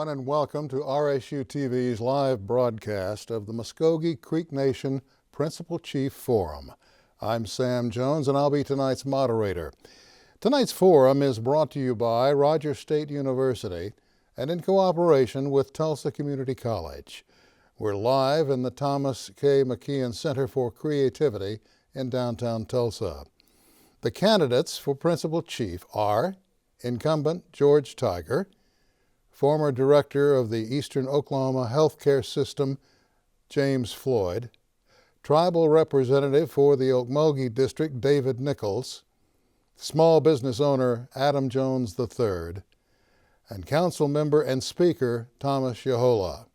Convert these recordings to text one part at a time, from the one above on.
everyone, and welcome to RSU TV's live broadcast of the Muscogee Creek Nation Principal Chief Forum. I'm Sam Jones, and I'll be tonight's moderator. Tonight's forum is brought to you by Rogers State University and in cooperation with Tulsa Community College. We're live in the Thomas K. McKeon Center for Creativity in downtown Tulsa. The candidates for Principal Chief are incumbent George Tiger, former Director of the Eastern Oklahoma Healthcare System, James Floyd, Tribal Representative for the Muscogee District, David Nichols, Small Business Owner, Adam Jones III, and Council Member and Speaker, Thomas Yahola.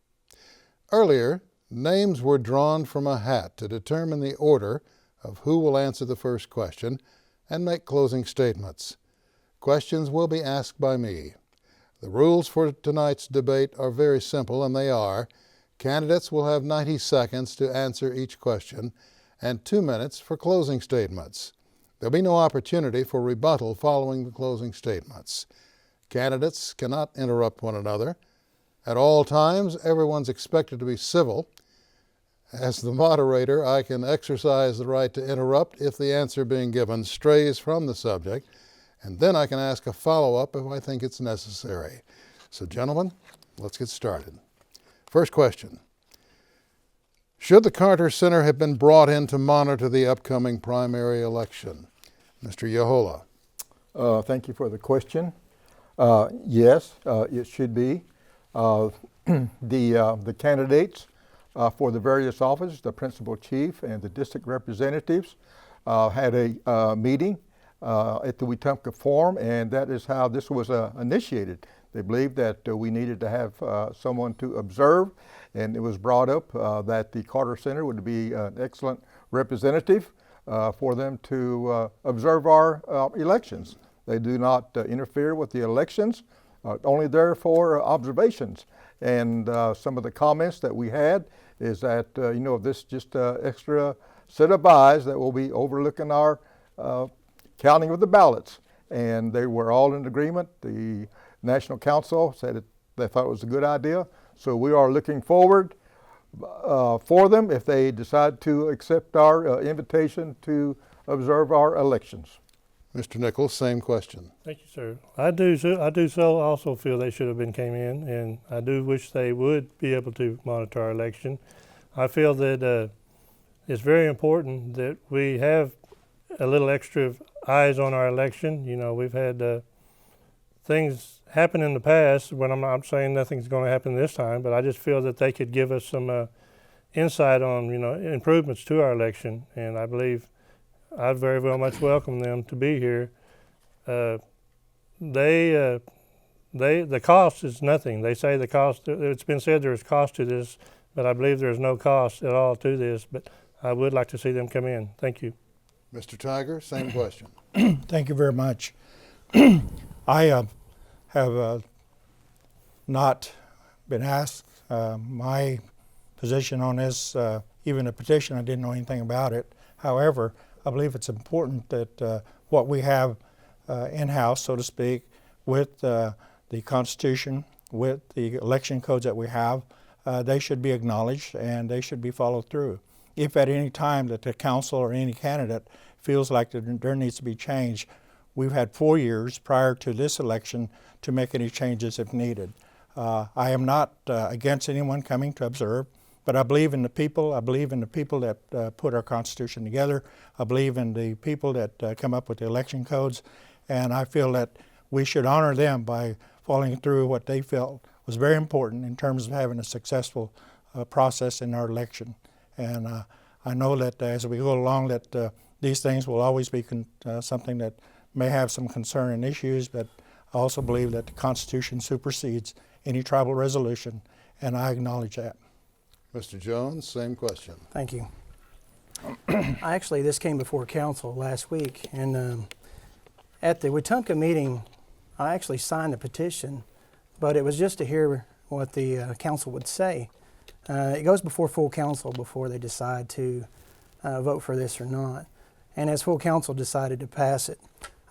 Earlier, names were drawn from a hat to determine the order of who will answer the first question and make closing statements. Questions will be asked by me. The rules for tonight's debate are very simple, and they are: candidates will have 90 seconds to answer each question and 2 minutes for closing statements. There'll be no opportunity for rebuttal following the closing statements. Candidates cannot interrupt one another. At all times, everyone's expected to be civil. As the moderator, I can exercise the right to interrupt if the answer being given strays from the subject, and then I can ask a follow-up if I think it's necessary. So, gentlemen, let's get started. First question. Should the Carter Center have been brought in to monitor the upcoming primary election? Mr. Yahola. Thank you for the question. Yes, it should be. The candidates for the various offices, the principal chief and the district representatives, had a meeting at the Wetumpka Forum, and that is how this was initiated. They believed that we needed to have someone to observe, and it was brought up that the Carter Center would be an excellent representative for them to observe our elections. They do not interfere with the elections, only there for observations. And some of the comments that we had is that, this just extra set of eyes that will be overlooking our counting of the ballots. And they were all in agreement. The National Council said they thought it was a good idea. So we are looking forward for them if they decide to accept our invitation to observe our elections. Mr. Nichols, same question. Thank you, sir. I do also feel they should have came in, and I do wish they would be able to monitor our election. I feel that it's very important that we have a little extra eyes on our election. We've had things happen in the past. When I'm not saying nothing's going to happen this time, but I just feel that they could give us some insight on improvements to our election, and I believe I'd very much welcome them to be here. The cost is nothing. They say the cost. It's been said there is cost to this, but I believe there is no cost at all to this. But I would like to see them come in. Thank you. Mr. Tiger, same question. Thank you very much. I have not been asked my position on this, even a petition. I didn't know anything about it. However, I believe it's important that what we have in-house, so to speak, with the Constitution, with the election codes that we have, they should be acknowledged and they should be followed through. If at any time that the council or any candidate feels like there needs to be change, we've had 4 years prior to this election to make any changes if needed. I am not against anyone coming to observe, but I believe in the people. I believe in the people that put our Constitution together. I believe in the people that come up with the election codes, and I feel that we should honor them by following through what they felt was very important in terms of having a successful process in our election. And I know that as we go along that these things will always be something that may have some concern and issues, but I also believe that the Constitution supersedes any tribal resolution, and I acknowledge that. Mr. Jones, same question. Thank you. Actually, this came before council last week, and at the Wetumpka meeting, I actually signed the petition, but it was just to hear what the council would say. It goes before full council before they decide to vote for this or not. And as full council decided to pass it,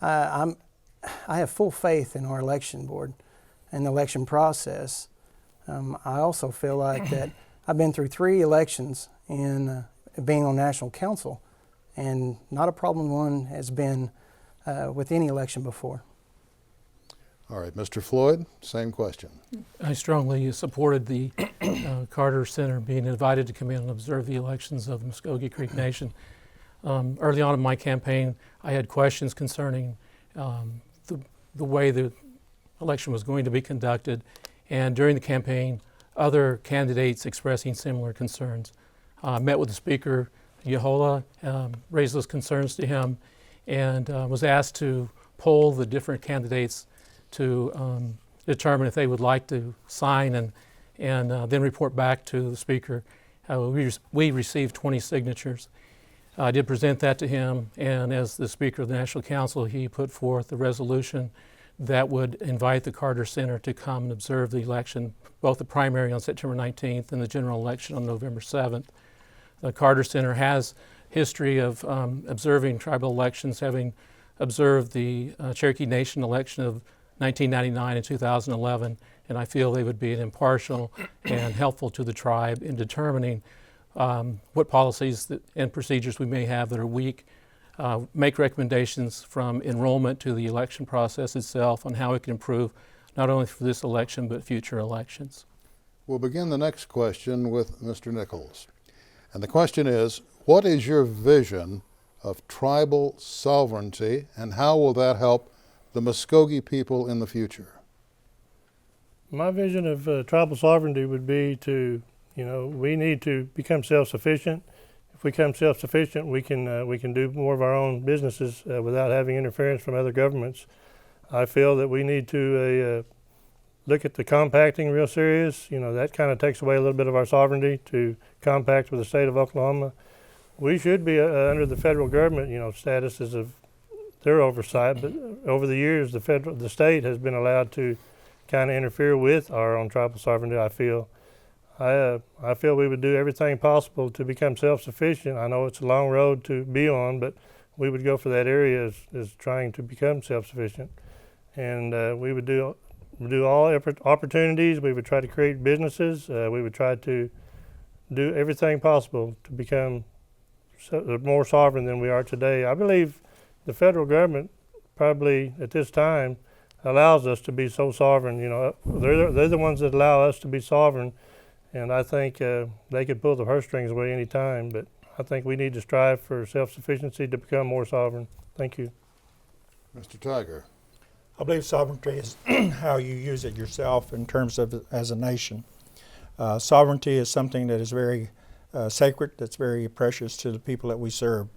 I have full faith in our election board and the election process. I also feel like that I've been through 3 elections in being on national council, and not a problem one has been with any election before. All right, Mr. Floyd, same question. I strongly supported the Carter Center being invited to come in and observe the elections of the Muscogee Creek Nation. Early on in my campaign, I had questions concerning the way the election was going to be conducted, and during the campaign, other candidates expressing similar concerns. Met with the Speaker, Yehola, raised those concerns to him, and was asked to poll the different candidates to determine if they would like to sign and then report back to the Speaker. We received 20 signatures. I did present that to him, and as the Speaker of the National Council, he put forth a resolution that would invite the Carter Center to come and observe the election, both the primary on September 19th and the general election on November 7th. The Carter Center has history of observing tribal elections, having observed the Cherokee Nation election of 1999 and 2011, and I feel they would be impartial and helpful to the tribe in determining what policies and procedures we may have that are weak, make recommendations from enrollment to the election process itself on how it can improve not only for this election but future elections. We'll begin the next question with Mr. Nichols. And the question is, what is your vision of tribal sovereignty, and how will that help the Muscogee people in the future? My vision of tribal sovereignty would be to, we need to become self-sufficient. If we become self-sufficient, we can do more of our own businesses without having interference from other governments. I feel that we need to look at the compacting real serious. That kind of takes away a little bit of our sovereignty to compact with the state of Oklahoma. We should be under the federal government, statuses of their oversight, but over the years, the state has been allowed to kind of interfere with our own tribal sovereignty. I feel we would do everything possible to become self-sufficient. I know it's a long road to be on, but we would go for that area as trying to become self-sufficient, and we would do all opportunities. We would try to create businesses. We would try to do everything possible to become more sovereign than we are today. I believe the federal government probably at this time allows us to be so sovereign. They're the ones that allow us to be sovereign, and I think they could pull the purse strings away any time. But I think we need to strive for self-sufficiency to become more sovereign. Thank you. Mr. Tiger. I believe sovereignty is how you use it yourself in terms of as a nation. Sovereignty is something that is very sacred, that's very precious to the people that we serve.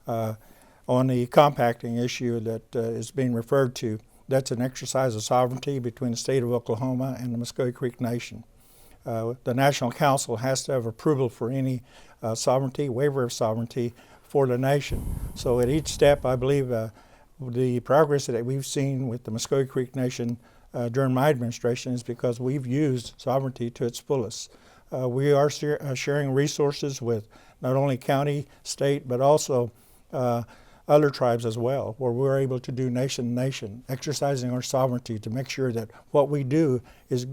On the compacting issue that is being referred to, that's an exercise of sovereignty between the state of Oklahoma and the Muscogee Creek Nation. The National Council has to have approval for any sovereignty, waiver of sovereignty for the nation. So at each step, I believe the progress that we've seen with the Muscogee Creek Nation during my administration is because we've used sovereignty to its fullest. We are sharing resources with not only county, state, but also other tribes as well, where we're able to do nation to nation, exercising our sovereignty to make sure that what we do is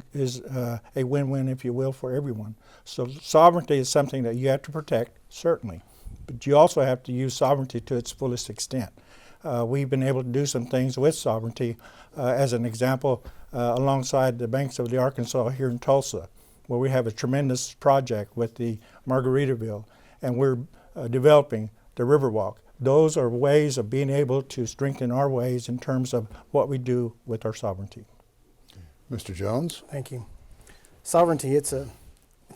a win-win, if you will, for everyone. So sovereignty is something that you have to protect, certainly, but you also have to use sovereignty to its fullest extent. We've been able to do some things with sovereignty, as an example, alongside the banks of the Arkansas here in Tulsa, where we have a tremendous project with the Margaritaville, and we're developing the Riverwalk. Those are ways of being able to strengthen our ways in terms of what we do with our sovereignty. Mr. Jones. Thank you. Sovereignty, it's a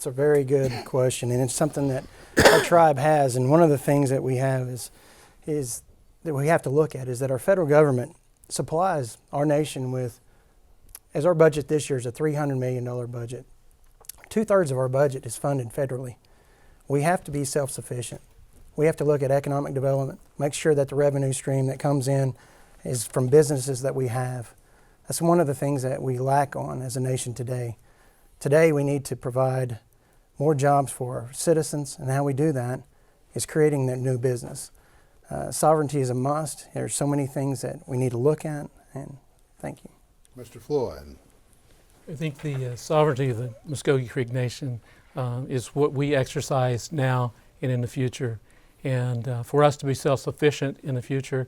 very good question, and it's something that our tribe has. And one of the things that we have is that we have to look at is that our federal government supplies our nation with, as our budget this year is a $300 million budget. 2/3 of our budget is funded federally. We have to be self-sufficient. We have to look at economic development, make sure that the revenue stream that comes in is from businesses that we have. That's one of the things that we lack on as a nation today. Today we need to provide more jobs for our citizens, and how we do that is creating that new business. Sovereignty is a must. There's so many things that we need to look at, and thank you. Mr. Floyd. I think the sovereignty of the Muscogee Creek Nation is what we exercise now and in the future. And for us to be self-sufficient in the future,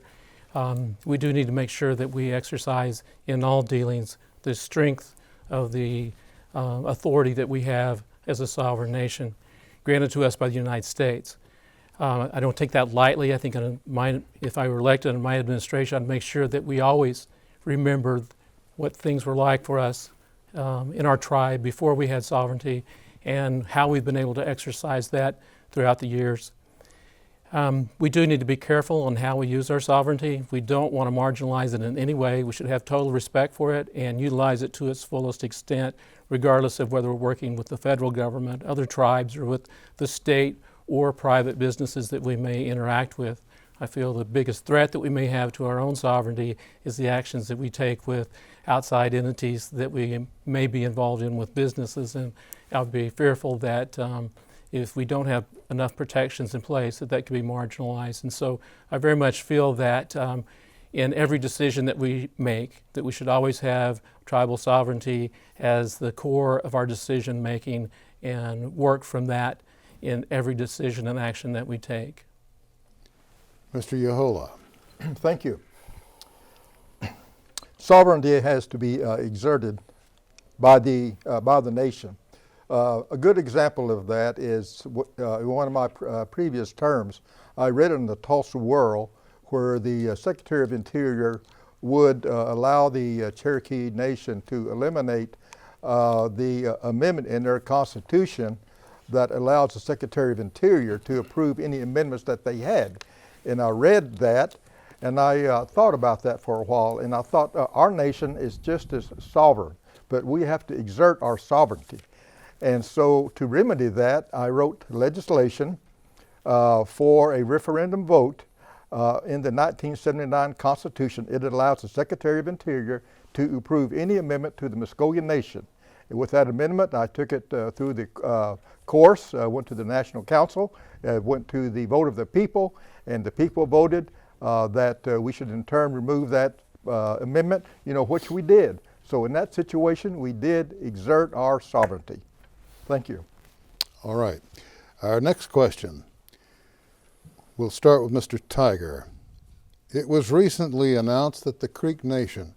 we do need to make sure that we exercise in all dealings the strength of the authority that we have as a sovereign nation, granted to us by the United States. I don't take that lightly. I think if I were elected in my administration, I'd make sure that we always remember what things were like for us in our tribe before we had sovereignty and how we've been able to exercise that throughout the years. We do need to be careful on how we use our sovereignty. We don't want to marginalize it in any way. We should have total respect for it and utilize it to its fullest extent, regardless of whether we're working with the federal government, other tribes, or with the state or private businesses that we may interact with. I feel the biggest threat that we may have to our own sovereignty is the actions that we take with outside entities that we may be involved in with businesses, and I would be fearful that if we don't have enough protections in place, that could be marginalized. And so I very much feel that in every decision that we make, that we should always have tribal sovereignty as the core of our decision making and work from that in every decision and action that we take. Mr. Yahola. Thank you. Sovereignty has to be exerted by the nation. A good example of that is in one of my previous terms. I read in the Tulsa World where the Secretary of Interior would allow the Cherokee Nation to eliminate the amendment in their Constitution that allows the Secretary of Interior to approve any amendments that they had. And I read that, and I thought about that for a while, and I thought our nation is just as sovereign, but we have to exert our sovereignty. And so to remedy that, I wrote legislation for a referendum vote in the 1979 Constitution. It allows the Secretary of Interior to approve any amendment to the Muscogee Nation. And with that amendment, I took it through the course, went to the National Council, went to the vote of the people, and the people voted that we should in turn remove that amendment, which we did. So in that situation, we did exert our sovereignty. Thank you. All right. Our next question. We'll start with Mr. Tiger. It was recently announced that the Creek Nation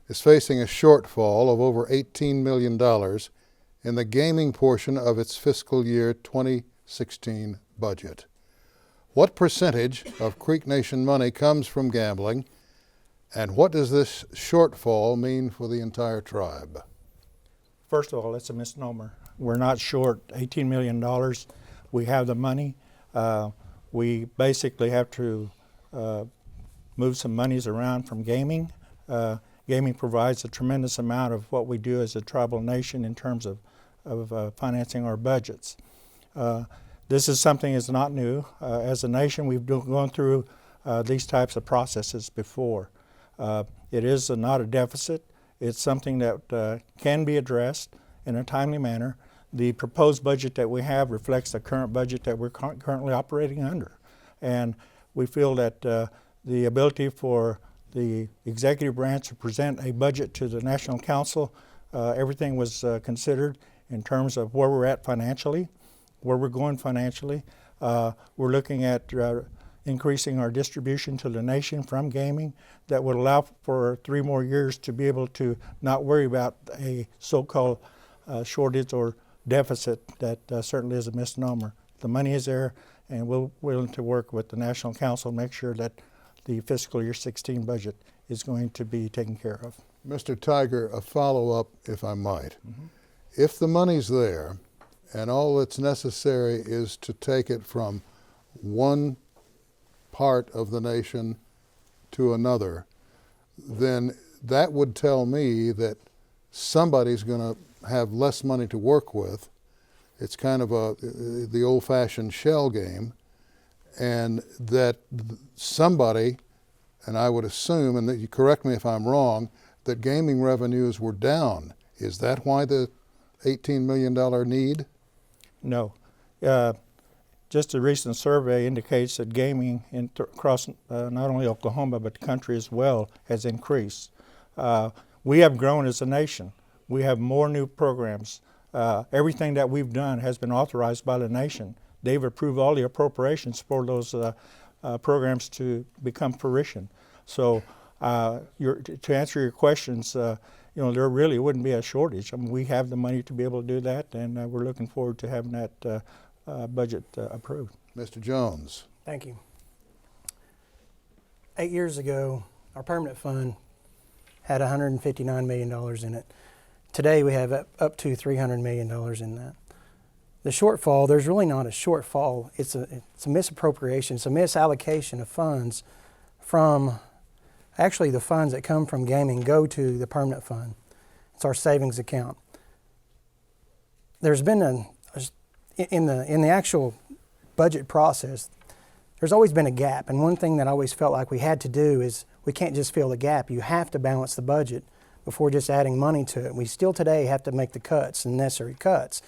is facing a shortfall of over $18 million in the gaming portion of its fiscal year 2016 budget. What percentage of Creek Nation money comes from gambling, and what does this shortfall mean for the entire tribe? First of all, it's a misnomer. We're not short $18 million. We have the money. We basically have to move some monies around from gaming. Gaming provides a tremendous amount of what we do as a tribal nation in terms of financing our budgets. This is something that's not new. As a nation, we've gone through these types of processes before. It is not a deficit. It's something that can be addressed in a timely manner. The proposed budget that we have reflects the current budget that we're currently operating under. And we feel that the ability for the executive branch to present a budget to the National Council, everything was considered in terms of where we're at financially, where we're going financially. We're looking at increasing our distribution to the nation from gaming that would allow for 3 more years to be able to not worry about a so-called shortage or deficit that certainly is a misnomer. The money is there, and we're willing to work with the National Council to make sure that the fiscal year 16 budget is going to be taken care of. Mr. Tiger, a follow-up, if I might. Mm-hmm. If the money's there and all that's necessary is to take it from one part of the nation to another, then that would tell me that somebody's going to have less money to work with. It's kind of the old-fashioned shell game, and that somebody, and I would assume, and that you correct me if I'm wrong, that gaming revenues were down. Is that why the $18 million need? No. Just a recent survey indicates that gaming across not only Oklahoma but the country as well has increased. We have grown as a nation, We have more new programs. Everything that we've done has been authorized by the nation. They've approved all the appropriations for those programs to become fruition. So to answer your questions, there really wouldn't be a shortage. I mean, we have the money to be able to do that, and we're looking forward to having that budget approved. Mr. Jones. Thank you. 8 years ago, our permanent fund had $159 million in it. Today we have up to $300 million in that. The shortfall, there's really not a shortfall. It's a misappropriation. It's a misallocation of funds from, actually the funds that come from gaming go to the permanent fund. It's our savings account. There's been in the actual budget process, there's always been a gap. And one thing that I always felt like we had to do is we can't just fill the gap. You have to balance the budget before just adding money to it. We still today have to make the cuts, the necessary cuts.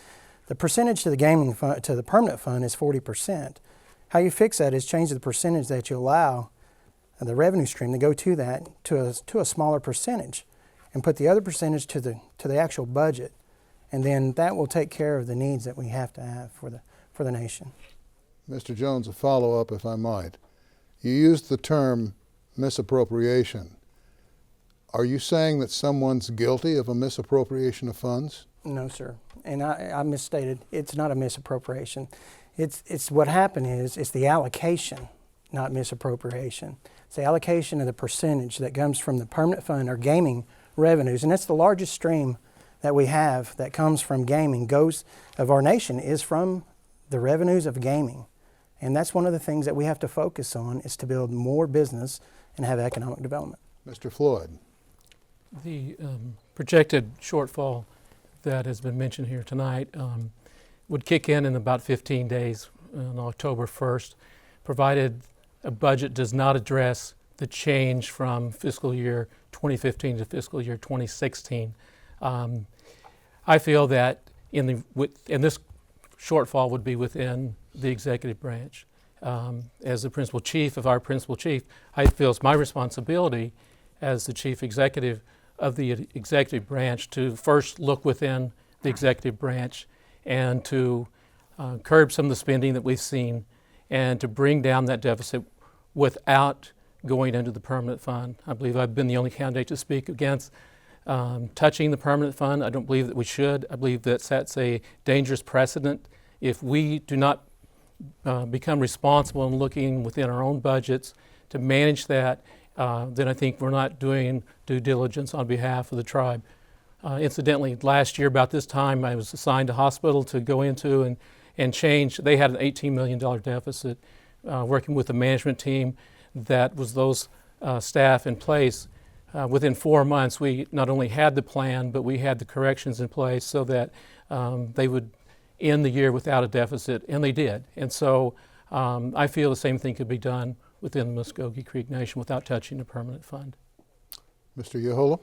The percentage to the gaming fund, to the permanent fund, is 40%. How you fix that is change the percentage that you allow the revenue stream to go to that to a smaller percentage, and put the other percentage to the actual budget, and then that will take care of the needs that we have to have for the nation. Mr. Jones, a follow-up, if I might. You used the term misappropriation. Are you saying that someone's guilty of a misappropriation of funds? No, sir. And I misstated. It's not a misappropriation. It's what happened is it's the allocation, not misappropriation. It's the allocation of the percentage that comes from the permanent fund or gaming revenues, and that's the largest stream that we have that comes from gaming, of our nation, is from the revenues of gaming. And that's one of the things that we have to focus on, is to build more business and have economic development. Mr. Floyd. The projected shortfall that has been mentioned here tonight would kick in about 15 days on October 1st, provided a budget does not address the change from fiscal year 2015 to fiscal year 2016. I feel that and this shortfall would be within the executive branch. As the principal chief of our principal chief, I feel it's my responsibility as the chief executive of the executive branch to first look within the executive branch and to curb some of the spending that we've seen and to bring down that deficit without going into the permanent fund. I believe I've been the only candidate to speak against touching the permanent fund. I don't believe that we should. I believe that sets a dangerous precedent. If we do not become responsible in looking within our own budgets to manage that, then I think we're not doing due diligence on behalf of the tribe. Incidentally, last year about this time, I was assigned a hospital to go into and change. They had an $18 million deficit, working with the management team that was those staff in place. Within 4 months, we not only had the plan, but we had the corrections in place so that they would end the year without a deficit, and they did. And so I feel the same thing could be done within the Muscogee Creek Nation without touching the permanent fund. Mr. Yehola.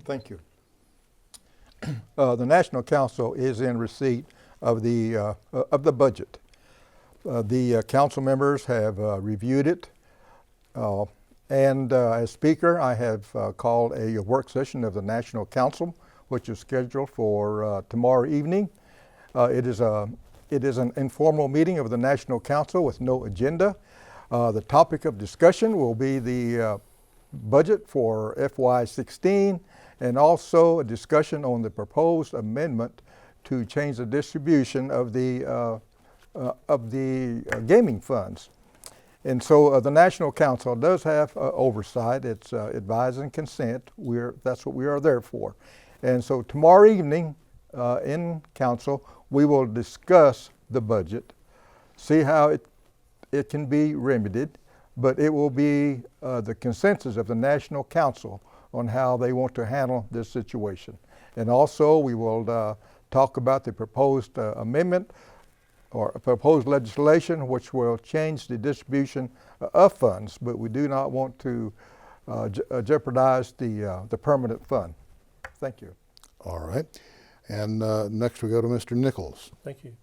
Thank you. The National Council is in receipt of the budget. The council members have reviewed it, and as Speaker, I have called a work session of the National Council, which is scheduled for tomorrow evening. It is an informal meeting of the National Council with no agenda. The topic of discussion will be the budget for FY16, and also a discussion on the proposed amendment to change the distribution of the gaming funds. And so the National Council does have oversight. It's advise and consent. That's what we are there for. And so tomorrow evening in council, we will discuss the budget, see how it can be remedied, but it will be the consensus of the National Council on how they want to handle this situation. And also we will talk about the proposed amendment or proposed legislation which will change the distribution of funds, but we do not want to jeopardize the permanent fund. Thank you. All right. And next we go to Mr. Nichols. Thank you.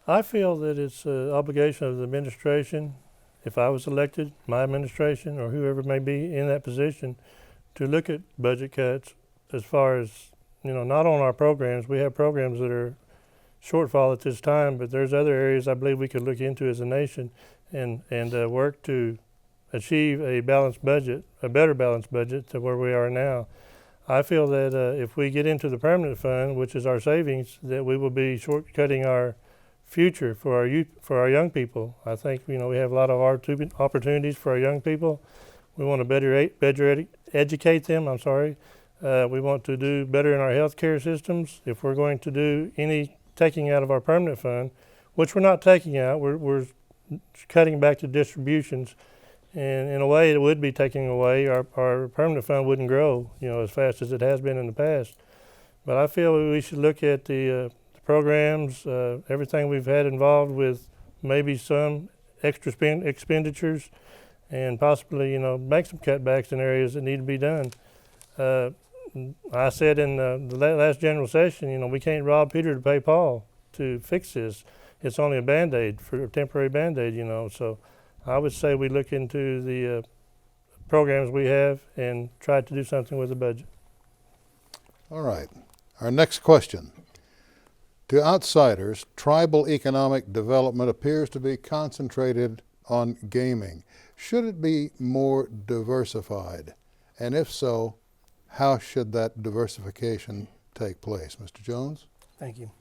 I feel that it's an obligation of the administration, if I was elected, my administration, or whoever may be in that position, to look at budget cuts as far as not on our programs. We have programs that are shortfall at this time, but there's other areas I believe we could look into as a nation and work to achieve a balanced budget, a better balanced budget to where we are now. I feel that if we get into the permanent fund, which is our savings, that we will be shortcutting our future for our youth, for our young people. I think we have a lot of opportunities for our young people. We want to better educate them. We want to do better in our healthcare systems. If we're going to do any taking out of our permanent fund, which we're not taking out, we're cutting back to distributions. And in a way, it would be taking away. Our permanent fund wouldn't grow, as fast as it has been in the past. But I feel we should look at the programs, everything we've had involved with maybe some extra expenditures, and possibly, make some cutbacks in areas that need to be done. I said in the last general session, we can't rob Peter to pay Paul to fix this. It's only a Band-Aid, for a temporary Band-Aid, so I would say we look into the programs we have and try to do something with the budget. All right. Our next question. To outsiders, tribal economic development appears to be concentrated on gaming. Should it be more diversified? And if so, how should that diversification take place? Mr. Jones? Thank you.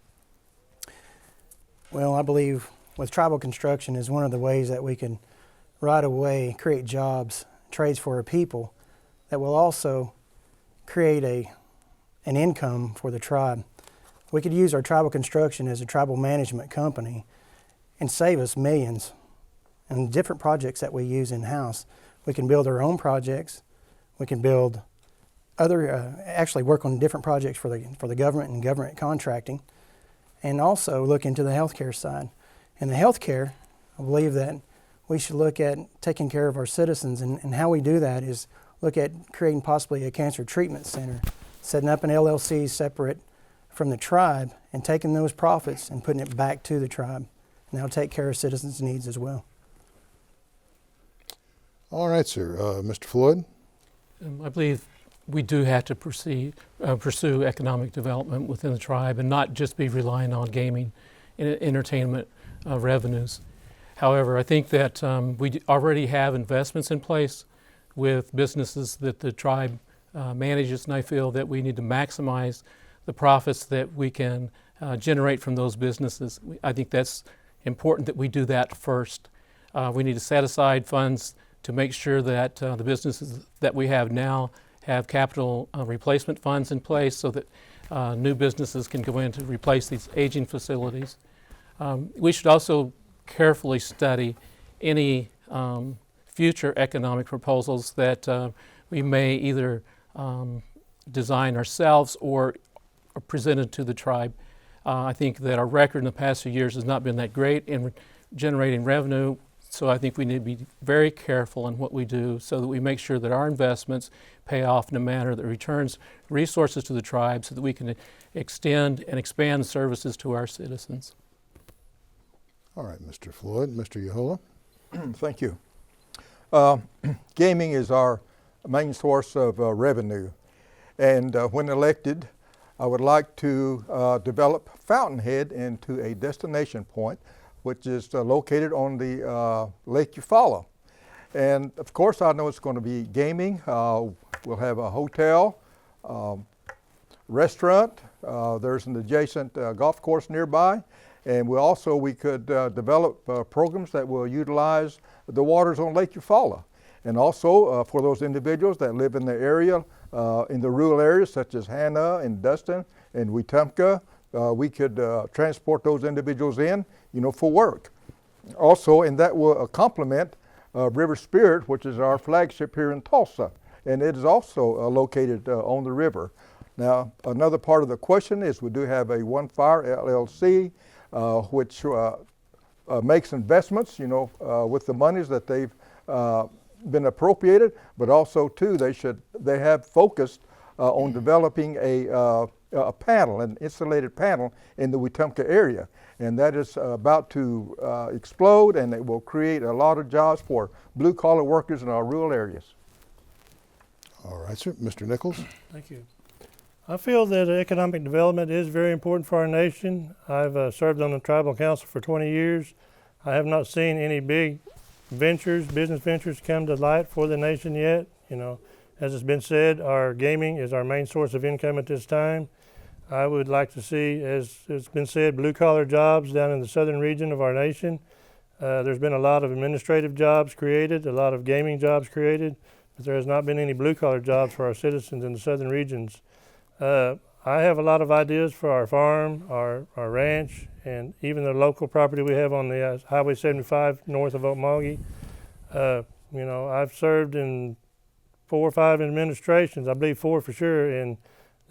Well, I believe with tribal construction is one of the ways that we can right away create jobs, trades for our people that will also create an income for the tribe. We could use our tribal construction as a tribal management company and save us millions. And different projects that we use in-house, we can build our own projects. We can build actually work on different projects for the government and government contracting, and also look into the healthcare side. In the healthcare, I believe that we should look at taking care of our citizens, and how we do that is look at creating possibly a cancer treatment center, setting up an LLC separate from the tribe, and taking those profits and putting it back to the tribe. And that'll take care of citizens' needs as well. All right, sir. Mr. Floyd? I believe we do have to pursue economic development within the tribe and not just be relying on gaming and entertainment revenues. However, I think that we already have investments in place with businesses that the tribe manages, and I feel that we need to maximize the profits that we can generate from those businesses. I think that's important that we do that first. We need to set aside funds to make sure that the businesses that we have now have capital replacement funds in place so that new businesses can go in to replace these aging facilities. We should also carefully study any future economic proposals that we may either design ourselves or presented to the tribe. I think that our record in the past few years has not been that great in generating revenue, so I think we need to be very careful in what we do so that we make sure that our investments pay off in a manner that returns resources to the tribe so that we can extend and expand services to our citizens. All right, Mr. Floyd. Mr. Yahola? Thank you. Gaming is our main source of revenue, and when elected, I would like to develop Fountainhead into a destination point, which is located on the Lake Eufaula. And of course, I know it's going to be gaming. We'll have a hotel, restaurant. There's an adjacent golf course nearby. And we could develop programs that will utilize the waters on Lake Eufaula. And also for those individuals that live in the area, in the rural areas such as Hanna and Dustin and Wetumpka, we could transport those individuals in, for work. Also, and that will complement River Spirit, which is our flagship here in Tulsa, and it is also located on the river. Now, another part of the question is we do have a One Fire LLC, which makes investments, with the monies that they've been appropriated, but also too they have focused on developing a panel, an insulated panel in the Wetumpka area, and that is about to explode, and it will create a lot of jobs for blue-collar workers in our rural areas. All right, sir. Mr. Nichols? Thank you. I feel that economic development is very important for our nation. I've served on the tribal council for 20 years. I have not seen any big business ventures come to light for the nation yet. You know, as it's been said, our gaming is our main source of income at this time. I would like to see, as it's been said, blue-collar jobs down in the southern region of our nation. There's been a lot of administrative jobs created, a lot of gaming jobs created, but there has not been any blue-collar jobs for our citizens in the southern regions. I have a lot of ideas for our farm, our ranch, and even the local property we have on the Highway 75 north of Muscogee. You know, I've served in 4 or 5 administrations, I believe 4 for sure, and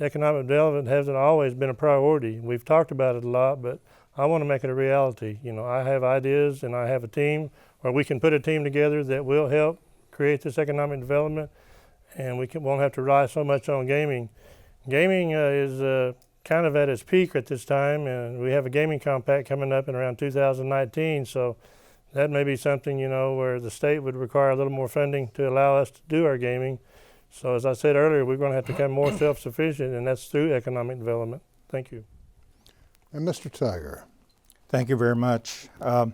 economic development hasn't always been a priority. We've talked about it a lot, but I want to make it a reality. You know, I have ideas and I have a team, or we can put a team together that will help create this economic development, and won't have to rely so much on gaming. Gaming is kind of at its peak at this time, and we have a gaming compact coming up in around 2019, so that may be something, you know, where the state would require a little more funding to allow us to do our gaming. So as I said earlier, we're going to have to become more self-sufficient, and that's through economic development. Thank you. And Mr. Tiger. Thank you very much. I'm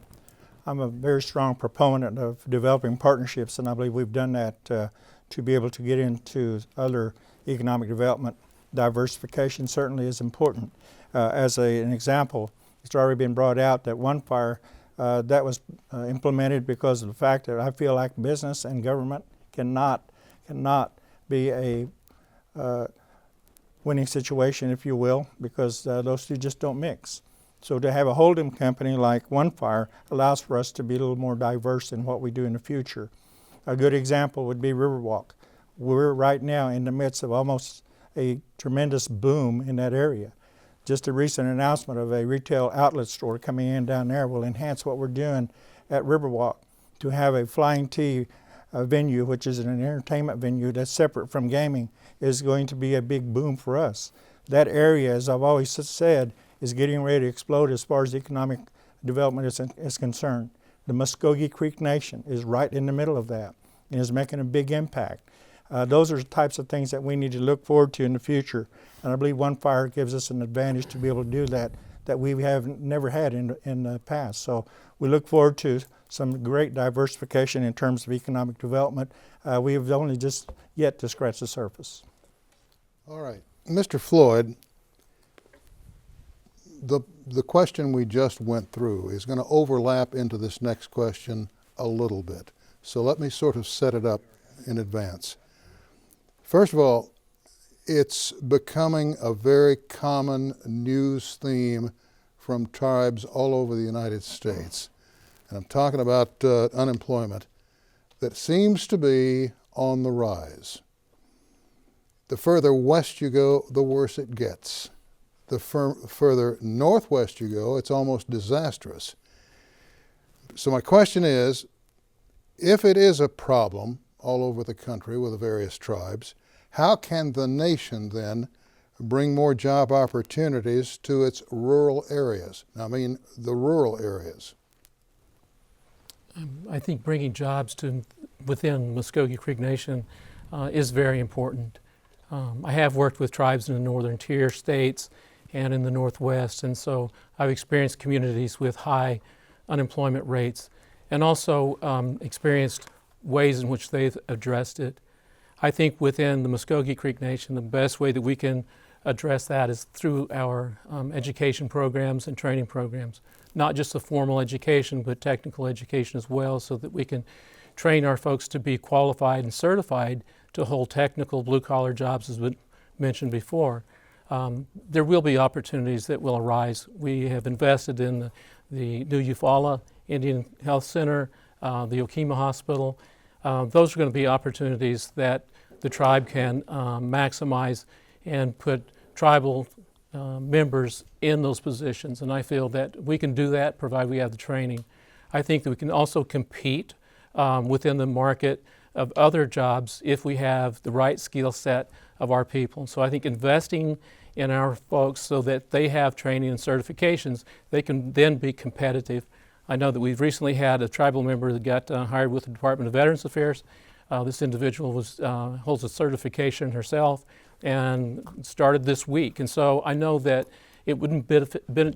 a very strong proponent of developing partnerships, and I believe we've done that to be able to get into other economic development. Diversification certainly is important. As an example, it's already been brought out that one fire that was implemented because of the fact that I feel like business and government cannot be a winning situation, if you will, because those two just don't mix. So to have a hold'em company like One Fire allows for us to be a little more diverse in what we do in the future. A good example would be Riverwalk. We're right now in the midst of almost a tremendous boom in that area. Just a recent announcement of a retail outlet store coming in down there will enhance what we're doing at Riverwalk. To have a Flying T venue, which is an entertainment venue that's separate from gaming, is going to be a big boom for us. That area, as I've always said, is getting ready to explode as far as economic development is concerned. The Muscogee Creek Nation is right in the middle of that and is making a big impact. Those are the types of things that we need to look forward to in the future, and I believe One Fire gives us an advantage to be able to do that we have never had in the past. So we look forward to some great diversification in terms of economic development. We have only just yet to scratch the surface. All right. Mr. Floyd, the question we just went through is going to overlap into this next question a little bit. So let me sort of set it up in advance. First of all, it's becoming a very common news theme from tribes all over the United States. And I'm talking about unemployment that seems to be on the rise. The further west you go, the worse it gets. The further northwest you go, it's almost disastrous. So my question is, if it is a problem all over the country with the various tribes, how can the nation then bring more job opportunities to its rural areas? I mean, the rural areas. I think bringing jobs to within Muscogee Creek Nation is very important. I have worked with tribes in the northern tier states and in the Northwest, and so I've experienced communities with high unemployment rates and also experienced ways in which they've addressed it. I think within the Muscogee Creek Nation, the best way that we can address that is through our education programs and training programs. Not just the formal education, but technical education as well, so that we can train our folks to be qualified and certified to hold technical blue-collar jobs, as we mentioned before. There will be opportunities that will arise. We have invested in the new Eufaula Indian Health Center, the Okemah Hospital. Those are going to be opportunities that the tribe can maximize and put tribal members in those positions, and I feel that we can do that provided we have the training. I think that we can also compete within the market of other jobs if we have the right skill set of our people. So I think investing in our folks so that they have training and certifications, they can then be competitive. I know that we've recently had a tribal member that got hired with the Department of Veterans Affairs This individual holds a certification herself and started this week. And so I know that it wouldn't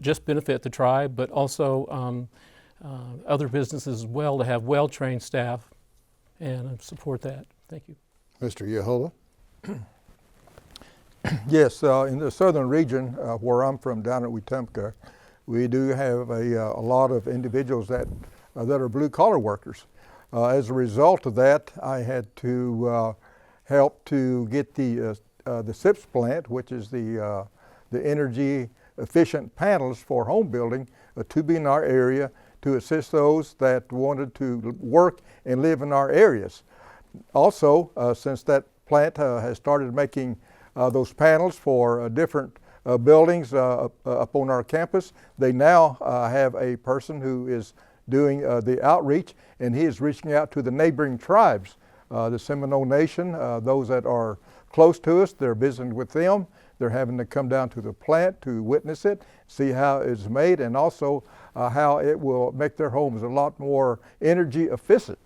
just benefit the tribe, but also other businesses as well to have well-trained staff, and I support that. Thank you. Mr. Yehola? Yes, in the southern region where I'm from, down at Wetumpka, we do have a lot of individuals that are blue-collar workers. As a result of that, I had to help to get the SIPS plant, which is the energy efficient panels for home building, to be in our area to assist those that wanted to work and live in our areas. Also, since that plant has started making those panels for different buildings up on our campus, they now have a person who is doing the outreach, and he is reaching out to the neighboring tribes, the Seminole Nation, those that are close to us. They're visiting with them. They're having to come down to the plant to witness it, see how it's made, and also how it will make their homes a lot more energy efficient.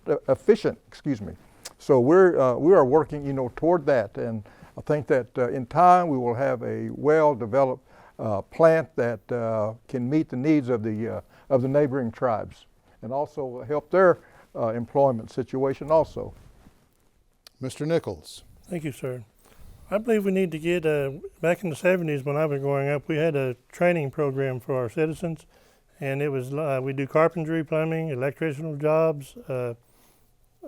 So we are working, toward that, and I think that in time we will have a well-developed plant that can meet the needs of the neighboring tribes, and also help their employment situation also. Mr. Nichols? Thank you, sir. I believe we need to get, back in the 70s when I was growing up, we had a training program for our citizens, and it was, we do carpentry, plumbing, electrical jobs,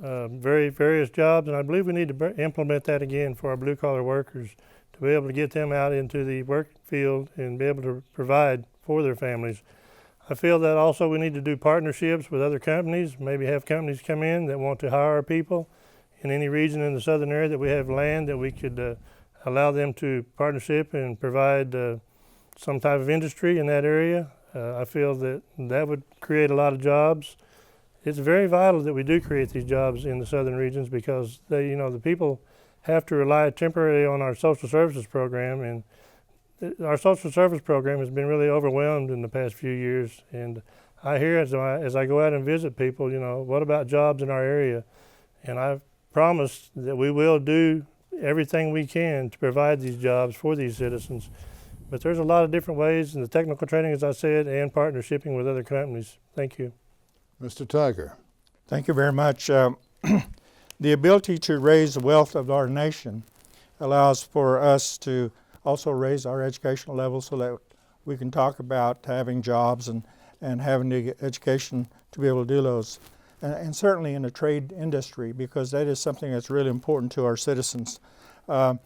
various jobs, and I believe we need to implement that again for our blue-collar workers to be able to get them out into the work field and be able to provide for their families. I feel that also we need to do partnerships with other companies, maybe have companies come in that want to hire our people in any region in the southern area that we have land that we could allow them to partnership and provide some type of industry in that area. I feel that that would create a lot of jobs. It's very vital that we do create these jobs in the southern regions because they, the people have to rely temporarily on our social services program, and our social service program has been really overwhelmed in the past few years. And I hear as I go out and visit people, what about jobs in our area? And I've promised that we will do everything we can to provide these jobs for these citizens. But there's a lot of different ways in the technical training, as I said, and partnershiping with other companies. Thank you. Mr. Tiger? Thank you very much. The ability to raise the wealth of our nation allows for us to also raise our educational level so that we can talk about having jobs and having the education to be able to do those. And certainly in the trade industry, because that is something that's really important to our citizens. One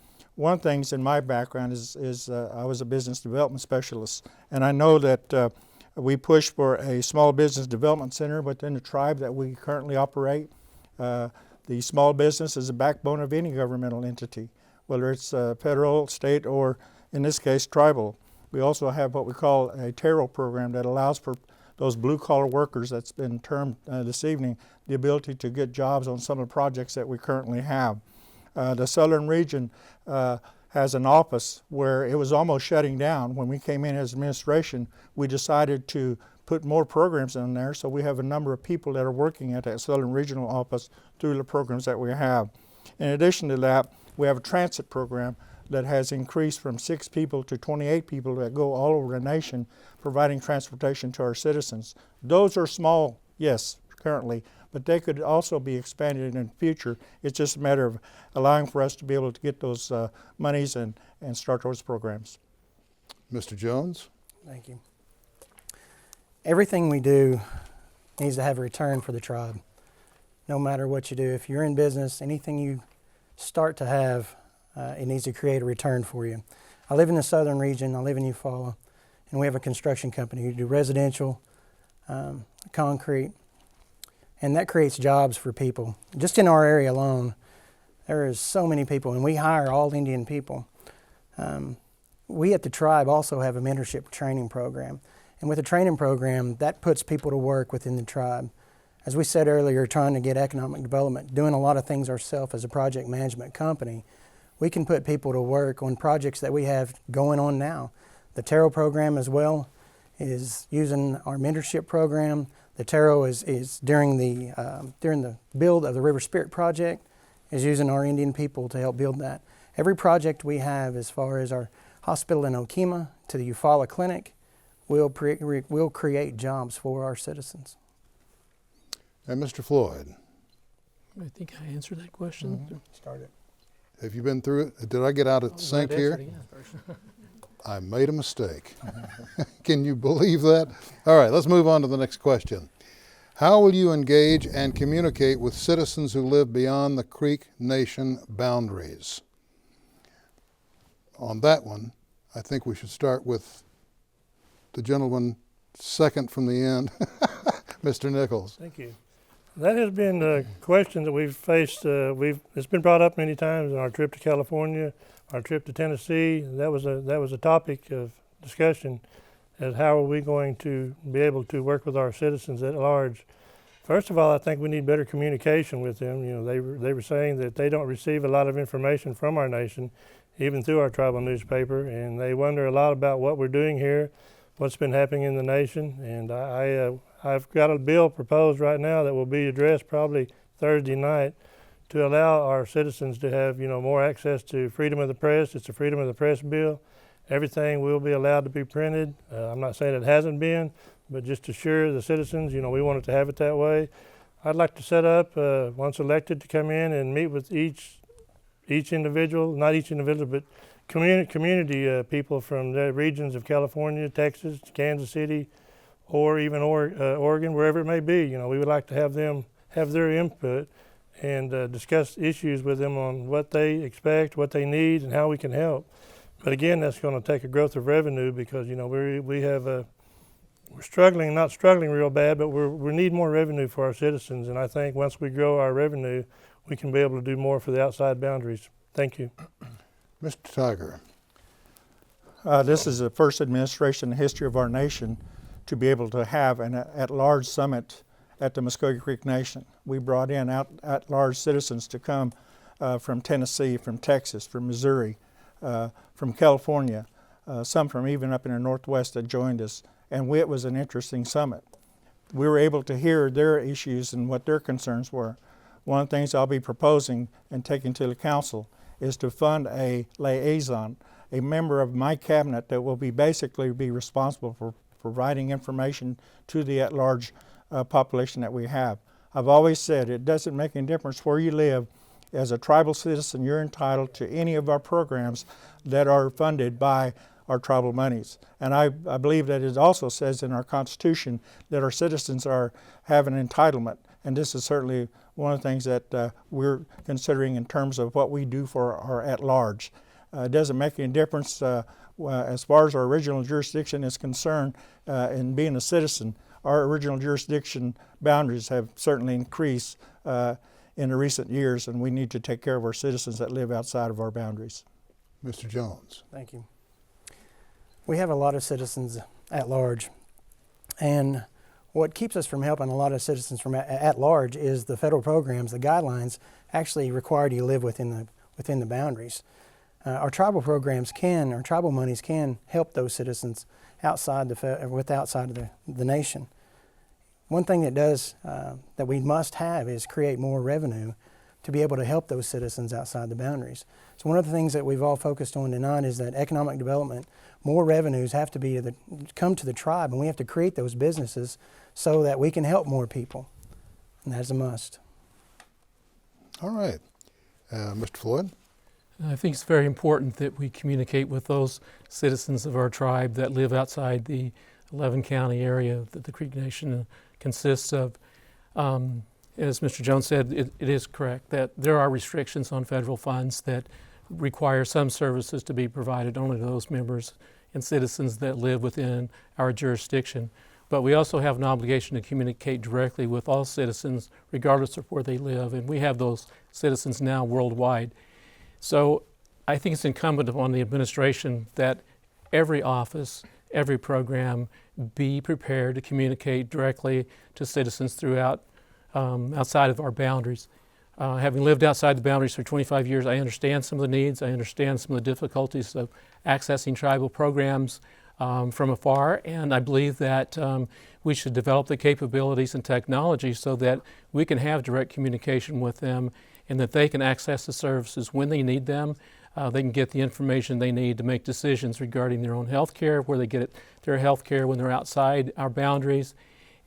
of the things in my background is I was a business development specialist, and I know that we push for a small business development center within the tribe that we currently operate. The small business is the backbone of any governmental entity, whether it's federal, state, or in this case, tribal. We also have what we call a TARO program that allows for those blue-collar workers that's been termed this evening, the ability to get jobs on some of the projects that we currently have. The southern region has an office where it was almost shutting down. When we came in as administration, we decided to put more programs in there, so we have a number of people that are working at that southern regional office through the programs that we have. In addition to that, we have a transit program that has increased from 6 people to 28 people that go all over the nation providing transportation to our citizens. Those are small, yes, currently, but they could also be expanded in the future. It's just a matter of allowing for us to be able to get those monies and start those programs. Mr. Jones? Thank you. Everything we do needs to have a return for the tribe. No matter what you do, if you're in business, anything you start to have, it needs to create a return for you. I live in the southern region. I live in Eufaula, and we have a construction company who do residential, concrete, and that creates jobs for people. Just in our area alone, there is so many people, and we hire all Indian people. We at the tribe also have a mentorship training program, and with the training program, that puts people to work within the tribe. As we said earlier, trying to get economic development, doing a lot of things ourselves as a project management company, we can put people to work on projects that we have going on now. The TARO program as well is using our mentorship program. The TARO is during the build of the River Spirit project. is using our Indian people to help build that. Every project we have, as far as our hospital in Okemah to the Eufaula Clinic, will create jobs for our citizens. And Mr. Floyd, I think I answered that question. Start it. have you been through it? Did I get out of sync here? Yeah. I made a mistake. Can you believe that? All right, let's move on to the next question. How will you engage and communicate with citizens who live beyond the Creek Nation boundaries? On that one, I think we should start with the gentleman second from the end, Mr. Nichols. Thank you. That has been a question that we've faced. It's been brought up many times in our trip to California, our trip to Tennessee. That was a topic of discussion, as how are we going to be able to work with our citizens at large. First of all, I think we need better communication with them. You know, they were saying that they don't receive a lot of information from our nation, even through our tribal newspaper, and they wonder a lot about what we're doing here, what's been happening in the nation. And I've got a bill proposed right now that will be addressed probably Thursday night to allow our citizens to have, more access to freedom of the press. It's a freedom of the press bill. Everything will be allowed to be printed. I'm not saying it hasn't been, but just to assure the citizens, we wanted to have it that way. I'd like to set up, once elected, to come in and meet with each individual, not each individual, but community people from the regions of California, Texas, Kansas City, or even Oregon, wherever it may be. We would like to have them have their input and discuss issues with them on what they expect, what they need, and how we can help. But again, that's going to take a growth of revenue because we're struggling, not struggling real bad, but we need more revenue for our citizens. And I think once we grow our revenue, we can be able to do more for the outside boundaries. Thank you. Mr. Tiger. This is the first administration in the history of our nation to be able to have an at-large summit at the Muscogee Creek Nation. We brought in at-large citizens to come from Tennessee, from Texas, from Missouri, from California, some from even up in the Northwest that joined us, and it was an interesting summit. We were able to hear their issues and what their concerns were. One of the things I'll be proposing and taking to the council is to fund a liaison, a member of my cabinet that will basically be responsible for providing information to the at-large population that we have. I've always said it doesn't make any difference where you live. As a tribal citizen, you're entitled to any of our programs that are funded by our tribal monies. And I believe that it also says in our Constitution that our citizens have an entitlement. And this is certainly one of the things that we're considering in terms of what we do for our at-large. It doesn't make any difference as far as our original jurisdiction is concerned in being a citizen. Our original jurisdiction boundaries have certainly increased in the recent years, and we need to take care of our citizens that live outside of our boundaries. Mr. Jones. Thank you. We have a lot of citizens at large, and what keeps us from helping a lot of citizens from at large is the federal programs, the guidelines actually require you to live within the boundaries. Our tribal programs our tribal monies can help those citizens outside of the nation. One thing that we must have is create more revenue to be able to help those citizens outside the boundaries. So one of the things that we've all focused on tonight is that economic development, more revenues have to come to the tribe, and we have to create those businesses so that we can help more people, and that's a must. All right. Mr. Floyd? I think it's very important that we communicate with those citizens of our tribe that live outside the 11-county area that the Creek Nation consists of. As Mr. Jones said, it is correct that there are restrictions on federal funds that require some services to be provided only to those members and citizens that live within our jurisdiction. But we also have an obligation to communicate directly with all citizens regardless of where they live, and we have those citizens now worldwide. So I think it's incumbent upon the administration that every office, every program be prepared to communicate directly to citizens throughout outside of our boundaries. Having lived outside the boundaries for 25 years, I understand some of the needs, I understand some of the difficulties of accessing tribal programs from afar, and I believe that we should develop the capabilities and technology so that we can have direct communication with them and that they can access the services when they need them. They can get the information they need to make decisions regarding their own health care, where they get their health care when they're outside our boundaries,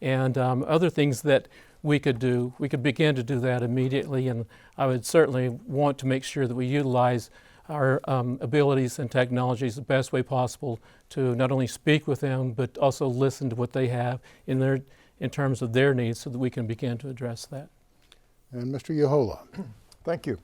and other things that we could do. We could begin to do that immediately, and I would certainly want to make sure that we utilize our abilities and technologies the best way possible to not only speak with them, but also listen to what they have in terms of their needs, so that we can begin to address that. And Mr. Yahola. Thank you.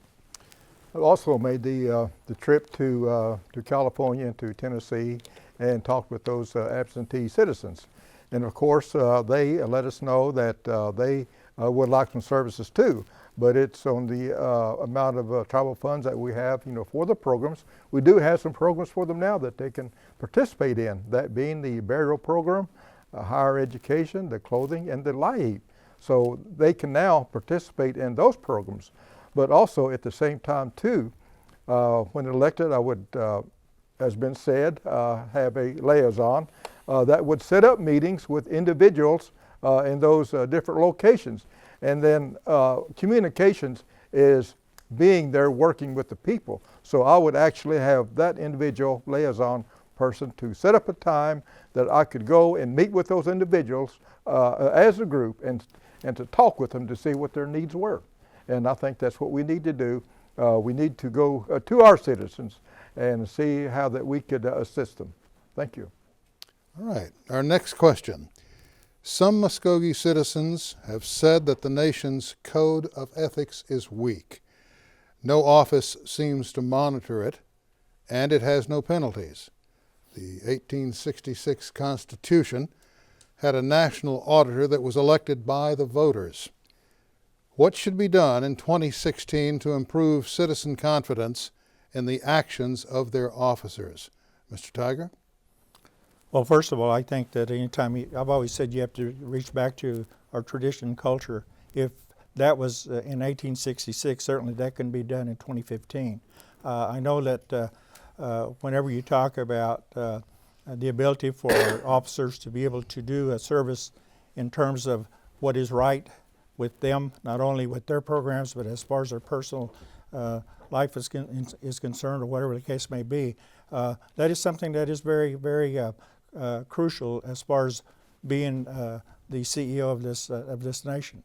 I also made the trip to California and to Tennessee and talked with those absentee citizens. And of course, they let us know that they would like some services too, but it's on the amount of travel funds that we have, for the programs. We do have some programs for them now that they can participate in, that being the burial program, higher education, the clothing, and the LIHEAP. So they can now participate in those programs. But also at the same time too, when elected, I would, as been said, have a liaison that would set up meetings with individuals in those different locations. And then communications is being there working with the people. So I would actually have that individual liaison person to set up a time that I could go and meet with those individuals as a group and to talk with them to see what their needs were. And I think that's what we need to do. We need to go to our citizens and see how that we could assist them. Thank you. All right, our next question. Some Muscogee citizens have said that the nation's code of ethics is weak. No office seems to monitor it, and it has no penalties. The 1866 Constitution had a national auditor that was elected by the voters. What should be done in 2016 to improve citizen confidence in the actions of their officers? Mr. Tiger? Well, first of all, I think that I've always said you have to reach back to our tradition and culture. If that was in 1866, certainly that can be done in 2015. I know that whenever you talk about the ability for officers to be able to do a service in terms of what is right with them, not only with their programs, but as far as their personal life is concerned, or whatever the case may be, that is something that is very, very crucial as far as being the CEO of this nation.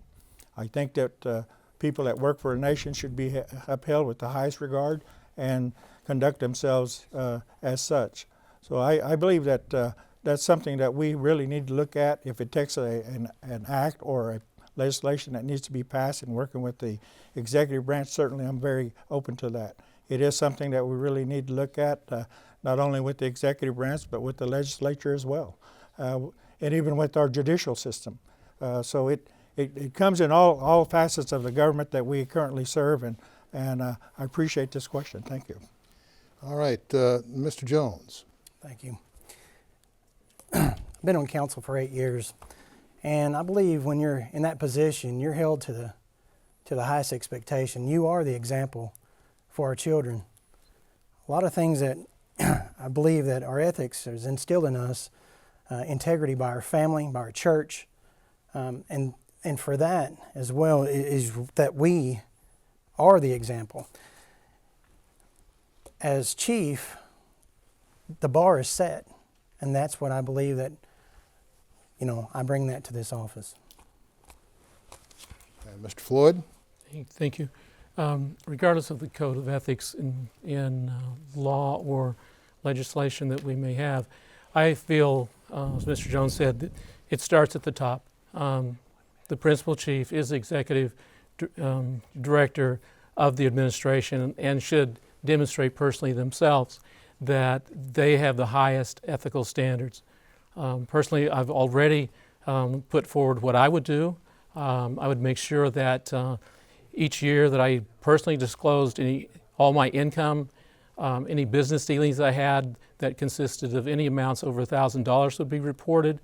I think that people that work for a nation should be upheld with the highest regard and conduct themselves as such. So I believe that that's something that we really need to look at. If it takes an act or a legislation that needs to be passed and working with the executive branch, certainly I'm very open to that. It is something that we really need to look at, not only with the executive branch, but with the legislature as well, and even with our judicial system. So it comes in all facets of the government that we currently serve, and I appreciate this question. Thank you. All right, Mr. Jones. Thank you. I've been on council for 8 years, and I believe when you're in that position, you're held to the highest expectation. You are the example for our children. A lot of things that I believe that our ethics is instilled in us, integrity by our family, by our church, and for that as well is that we are the example. As chief, the bar is set, and that's what I believe that, I bring that to this office. And Mr. Floyd? Thank you. Regardless of the code of ethics in law or legislation that we may have, I feel, as Mr. Jones said, that it starts at the top. The principal chief is the executive director of the administration and should demonstrate personally themselves that they have the highest ethical standards. Personally, I've already put forward what I would do. I would make sure that each year that I personally disclosed all my income, any business dealings I had that consisted of any amounts over $1,000 would be reported.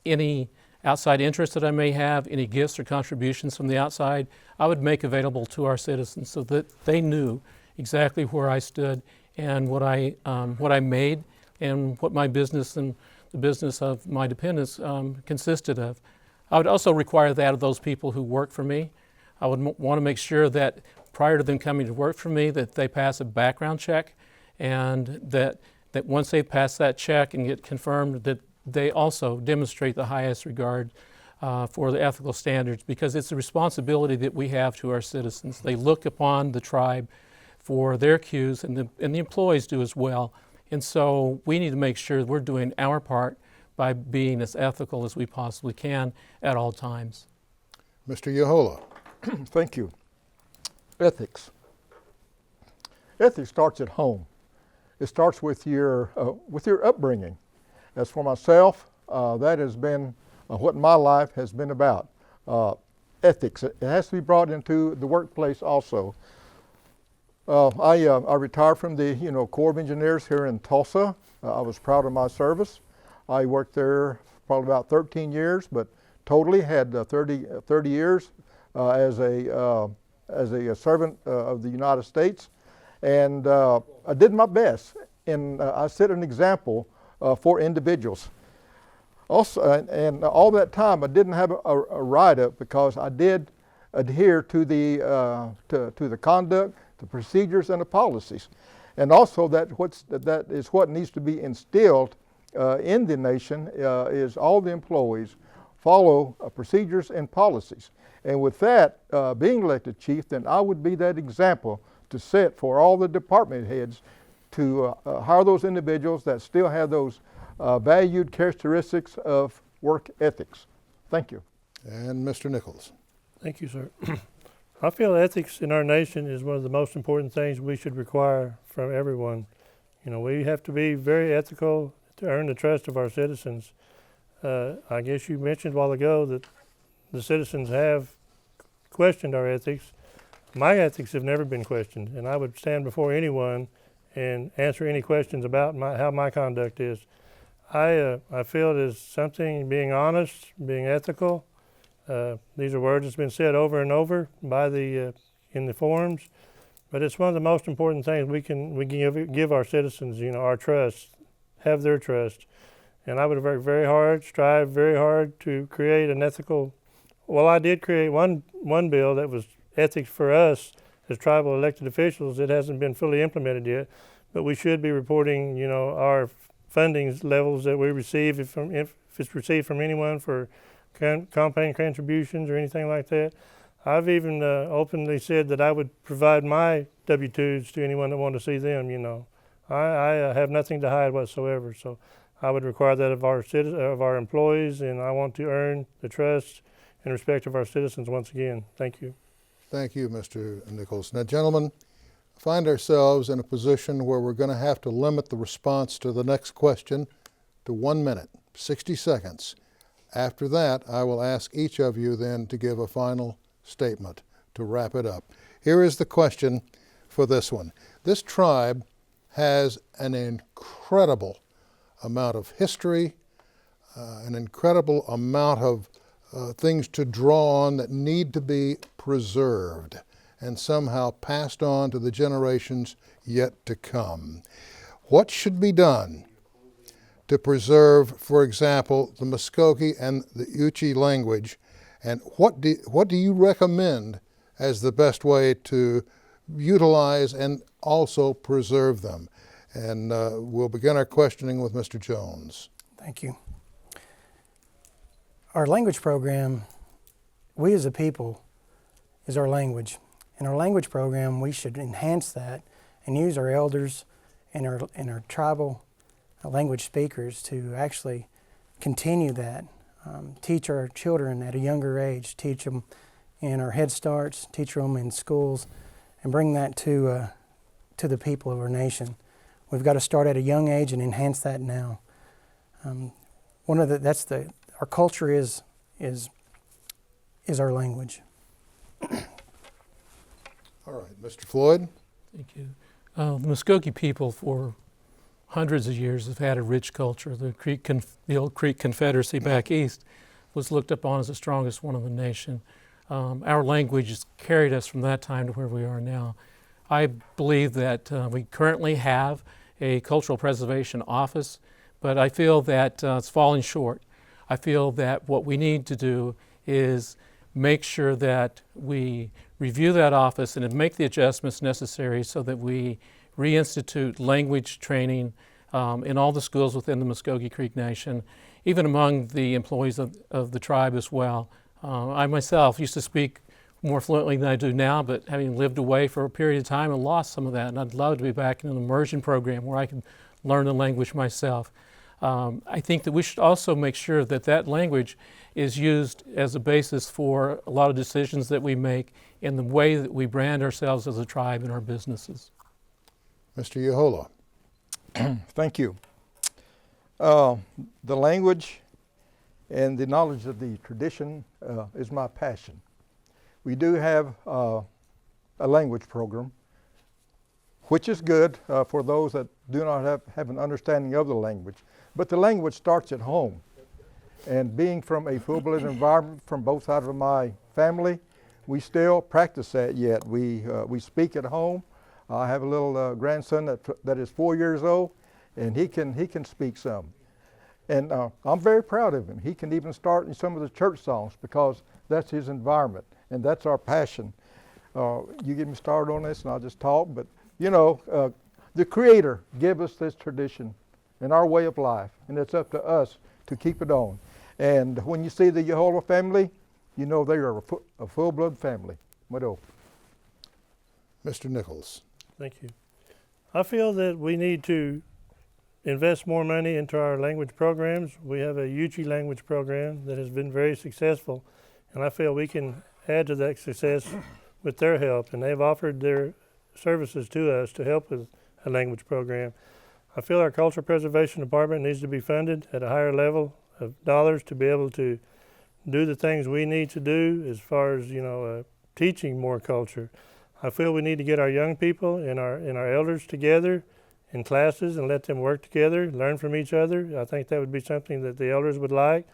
Any outside interest that I may have, any gifts or contributions from the outside, I would make available to our citizens so that they knew exactly where I stood and what I made and what my business and the business of my dependents consisted of. I would also require that of those people who work for me. I would want to make sure that prior to them coming to work for me, that they pass a background check, and that once they pass that check and get confirmed, that they also demonstrate the highest regard for the ethical standards, because it's a responsibility that we have to our citizens. They look upon the tribe for their cues, and the employees do as well. And so we need to make sure that we're doing our part by being as ethical as we possibly can at all times. Mr. Yahola. Thank you. Ethics. Ethics starts at home. It starts with your upbringing. As for myself, that has been what my life has been about. Ethics. It has to be brought into the workplace also. I retired from the Corps of Engineers here in Tulsa. I was proud of my service. I worked there probably about 13 years, but totally had 30 years as a servant of the United States, and I did my best, and I set an example for individuals. Also, and all that time I didn't have a write-up because I did adhere to the conduct, the procedures, and the policies, and also that is what needs to be instilled in the nation is all the employees follow procedures and policies. And with that, being elected chief, then I would be that example to set for all the department heads to hire those individuals that still have those valued characteristics of work ethics. Thank you. And Mr. Nichols. Thank you, sir. I feel ethics in our nation is one of the most important things we should require from everyone. We have to be very ethical to earn the trust of our citizens. I guess you mentioned a while ago that the citizens have questioned our ethics. My ethics have never been questioned, and I would stand before anyone and answer any questions about how my conduct is. I feel it is something, being honest, being ethical. These are words that's been said over and over by in the forums, but it's one of the most important things we give our citizens. Our trust, have their trust, and I would work very hard, strive very hard to create an ethical. Well, I did create one bill that was ethics for us as tribal elected officials. It hasn't been fully implemented yet, but we should be reporting, our funding levels that we receive if it's received from anyone for campaign contributions or anything like that. I've even openly said that I would provide my W-2s to anyone that wanted to see them. I have nothing to hide whatsoever. So I would require that of our employees, and I want to earn the trust and respect of our citizens once again. Thank you. Thank you, Mr. Nichols. Now, gentlemen, find ourselves in a position where we're going to have to limit the response to the next question to 1 minute, 60 seconds. After that, I will ask each of you then to give a final statement to wrap it up. Here is the question for this one. This tribe has an incredible amount of history, an incredible amount of things to draw on that need to be preserved and somehow passed on to the generations yet to come. What should be done to preserve, for example, the Muscogee and the Uchi language, and what do you recommend as the best way to utilize and also preserve them? And we'll begin our questioning with Mr. Jones. Thank you. Our language program, we as a people, is our language. In our language program, we should enhance that and use our elders and our tribal language speakers to actually continue that. Teach our children at a younger age, teach them in our Head Starts, teach them in schools, and bring that to the people of our nation. We've got to start at a young age and enhance that now. Our culture is our language. All right, Mr. Floyd. Thank you. The Muscogee people for hundreds of years have had a rich culture. The old Creek Confederacy back east was looked upon as the strongest one in the nation. Our language has carried us from that time to where we are now. I believe that we currently have a cultural preservation office, but I feel that it's falling short. I feel that what we need to do is make sure that we review that office and make the adjustments necessary so that we reinstitute language training in all the schools within the Muscogee Creek Nation, even among the employees of the tribe as well. I myself used to speak more fluently than I do now, but having lived away for a period of time, I lost some of that, and I'd love to be back in an immersion program where I can learn the language myself. I think that we should also make sure that that language is used as a basis for a lot of decisions that we make in the way that we brand ourselves as a tribe in our businesses. Mr. Yahola. Thank you. The language and the knowledge of the tradition is my passion. We do have a language program, which is good for those that do not have an understanding of the language. But the language starts at home. And being from a full-blooded environment from both sides of my family, we still practice that yet. We speak at home. I have a little grandson that is 4 years old, and he can speak some. And I'm very proud of him. He can even start in some of the church songs because that's his environment, and that's our passion. You get me started on this, and I'll just talk. But you know, the Creator gave us this tradition and our way of life, and it's up to us to keep it on. And when you see the Yahola family, you know they are a full-blood family. Mado. Mr. Nichols. Thank you. I feel that we need to invest more money into our language programs. We have a Yuchi language program that has been very successful, and I feel we can add to that success with their help, and they've offered their services to us to help with a language program. I feel our cultural preservation department needs to be funded at a higher level of dollars to be able to do the things we need to do as far as, teaching more culture. I feel we need to get our young people and our elders together in classes and let them work together, learn from each other. I think that would be something that the elders would like,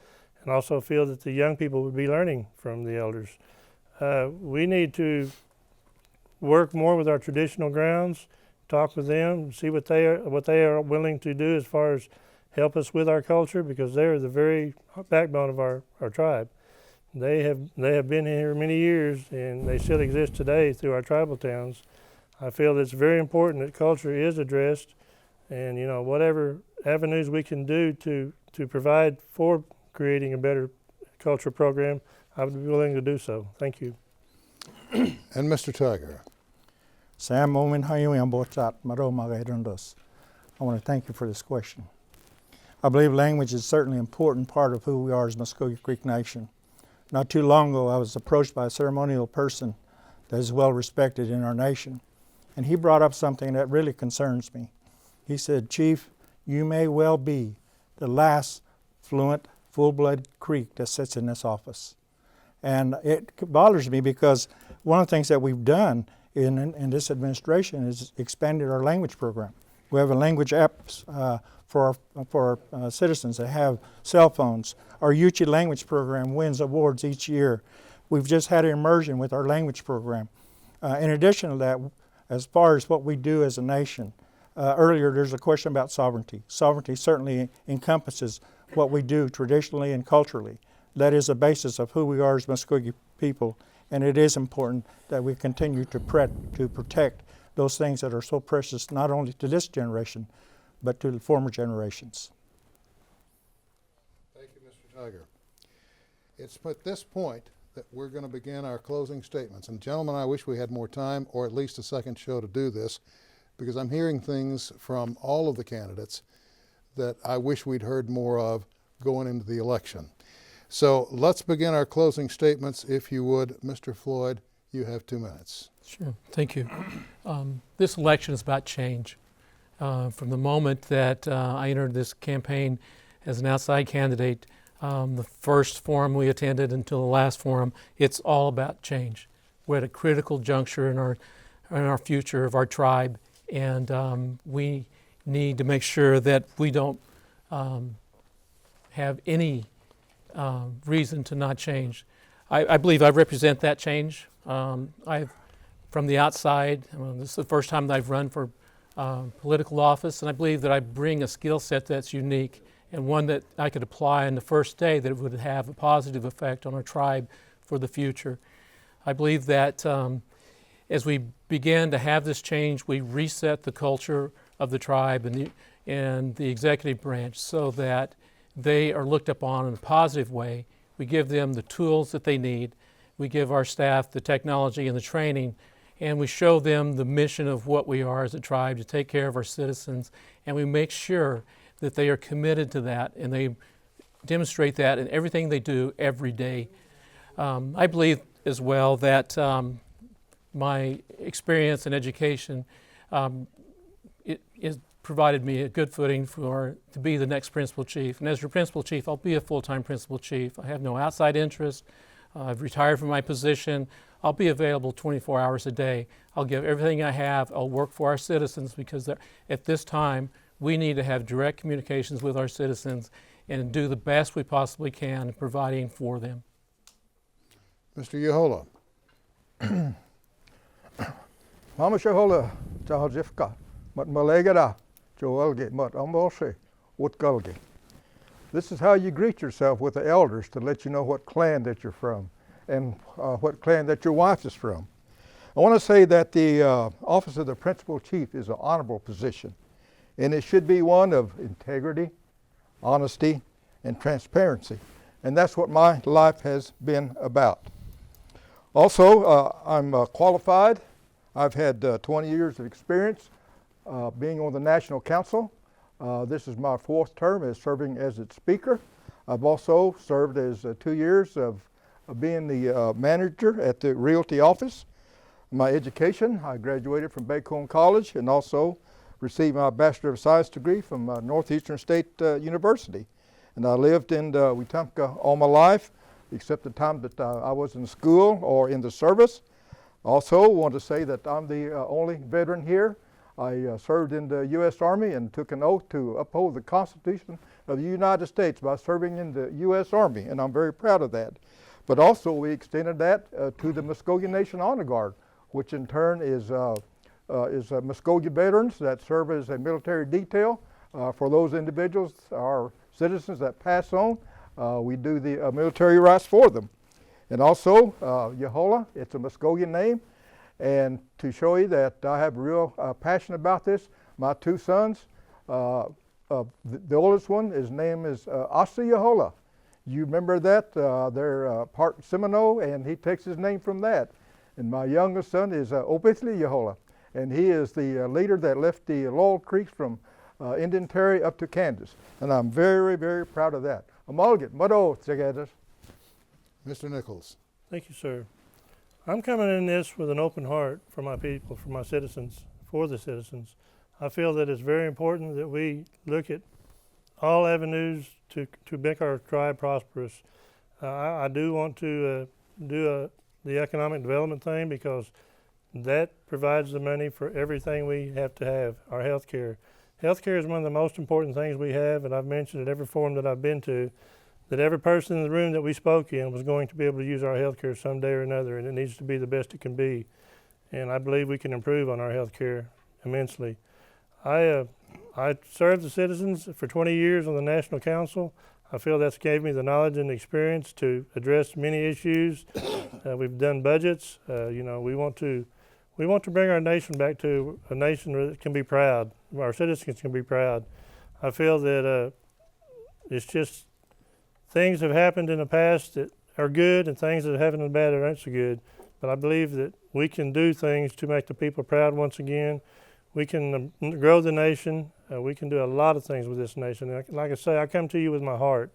and also feel that the young people would be learning from the elders. We need to work more with our traditional grounds, talk with them, see what they are willing to do as far as help us with our culture, because they are the very backbone of our tribe. They have been here many years, and they still exist today through our tribal towns. I feel that it's very important that culture is addressed, and whatever avenues we can do to provide for creating a better culture program, I would be willing to do so. Thank you. And Mr. Tiger. Sam Momin Hayuyan Botat Maro Magairundos. I want to thank you for this question. I believe language is certainly an important part of who we are as Muscogee Creek Nation. Not too long ago, I was approached by a ceremonial person that is well respected in our nation, and he brought up something that really concerns me. He said, "Chief, you may well be the last fluent, full-blood Creek that sits in this office." And it bothers me because one of the things that we've done in this administration is expanded our language program. We have a language app for our citizens that have cell phones. Our Yuchi language program wins awards each year. We've just had an immersion with our language program. In addition to that, as far as what we do as a nation, earlier there's a question about sovereignty. Sovereignty certainly encompasses what we do traditionally and culturally. That is the basis of who we are as Muscogee people, and it is important that we continue to protect those things that are so precious not only to this generation, but to the former generations. Thank you, Mr. Tiger. It's at this point that we're going to begin our closing statements. And gentlemen, I wish we had more time, or at least a second show to do this, because I'm hearing things from all of the candidates that I wish we'd heard more of going into the election. So let's begin our closing statements, if you would. Mr. Floyd, you have 2 minutes. Sure, thank you. This election is about change. From the moment that I entered this campaign as an outside candidate, the first forum we attended until the last forum, it's all about change. We're at a critical juncture in our future of our tribe, and we need to make sure that we don't have any reason to not change. I believe I represent that change. From the outside, this is the first time that I've run for political office, and I believe that I bring a skill set that's unique and one that I could apply on the first day that it would have a positive effect on our tribe for the future. I believe that as we began to have this change, we reset the culture of the tribe and the executive branch so that they are looked upon in a positive way. We give them the tools that they need. We give our staff the technology and the training, and we show them the mission of what we are as a tribe, to take care of our citizens, and we make sure that they are committed to that, and they demonstrate that in everything they do every day. I believe as well that my experience in education it provided me a good footing to be the next principal chief. And as your principal chief, I'll be a full-time principal chief. I have no outside interest. I've retired from my position. I'll be available 24 hours a day. I'll give everything I have. I'll work for our citizens, because at this time we need to have direct communications with our citizens and do the best we possibly can in providing for them. Mr. Yehola. Mama Shahola, Jahajifka, Mat Malegada, Joelge, Mat Ambolse, Utgalge. This is how you greet yourself with the elders, to let you know what clan that you're from and what clan that your wife is from. I want to say that the office of the principal chief is an honorable position, and it should be one of integrity, honesty, and transparency. And that's what my life has been about. Also, I'm qualified. I've had 20 years of experience being on the National Council. This is my 4th term as serving as its speaker. I've also served as 2 years of being the manager at the Realty office. My education, I graduated from Bacone College and also received my Bachelor of Science degree from Northeastern State University. And I lived in Wetumpka all my life, except the time that I was in school or in the service. Also want to say that I'm the only veteran here. I served in the U.S. Army and took an oath to uphold the Constitution of the United States by serving in the U.S. Army, and I'm very proud of that. But also we extended that to the Muscogee Nation Honor Guard, which in turn is Muscogee veterans that serve as a military detail for those individuals, our citizens that pass on. We do the military rights for them. And also, Yehola, it's a Muscogee name. And to show you that I have a real passion about this, my 2 sons, the oldest one, his name is Asa Yehola. You remember that? They're part Seminole, and he takes his name from that. And my youngest son is Obethli Yehola, and he is the leader that left the Laurel Creeks from Indian Territory up to Kansas. And I'm very, very proud of that. Amalgit, Mado, together. Mr. Nichols. Thank you, sir. I'm coming in this with an open heart for my people, for my citizens, for the citizens. I feel that it's very important that we look at all avenues to make our tribe prosperous. I do want to do the economic development thing, because that provides the money for everything we have to have, our health care. Health care is one of the most important things we have, and I've mentioned at every forum that I've been to, that every person in the room that we spoke in was going to be able to use our health care someday or another, and it needs to be the best it can be. And I believe we can improve on our health care immensely. I served the citizens for 20 years on the National Council. I feel that's gave me the knowledge and experience to address many issues. We've done budgets. We want to bring our nation back to a nation that can be proud. Our citizens can be proud. I feel that it's just things have happened in the past that are good, and things that have happened in the bad that aren't so good. But I believe that we can do things to make the people proud once again. We can grow the nation. We can do a lot of things with this nation. Like I say, I come to you with my heart.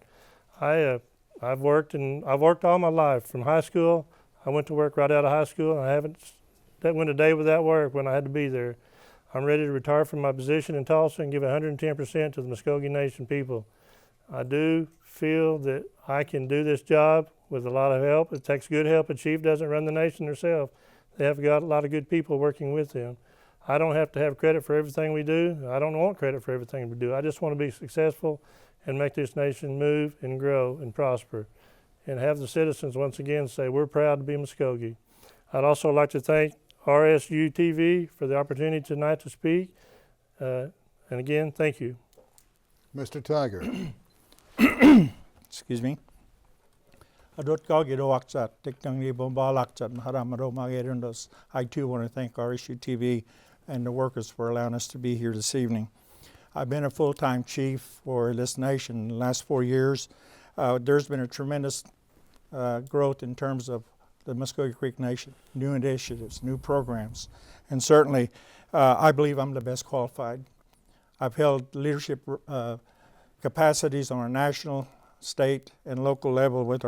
I've worked all my life from high school. I went to work right out of high school, and I haven't went a day without work when I had to be there. I'm ready to retire from my position in Tulsa and give 110% to the Muscogee Nation people. I do feel that I can do this job with a lot of help. It takes good help. A chief doesn't run the nation herself. They have got a lot of good people working with them. I don't have to have credit for everything we do. I don't want credit for everything we do. I just want to be successful and make this nation move and grow and prosper, and have the citizens once again say, we're proud to be Muscogee. I'd also like to thank RSU TV for the opportunity tonight to speak. And again, thank you. Mr. Tiger. Excuse me. Adot Kagi Doaksat, Tiktangi Bombalakchat, Maharamado Magerundos. I too want to thank RSU TV and the workers for allowing us to be here this evening. I've been a full-time chief for this nation in the last 4 years. There's been a tremendous growth in terms of the Muscogee Creek Nation, new initiatives, new programs, and certainly I believe I'm the best qualified. I've held leadership capacities on a national, state, and local level with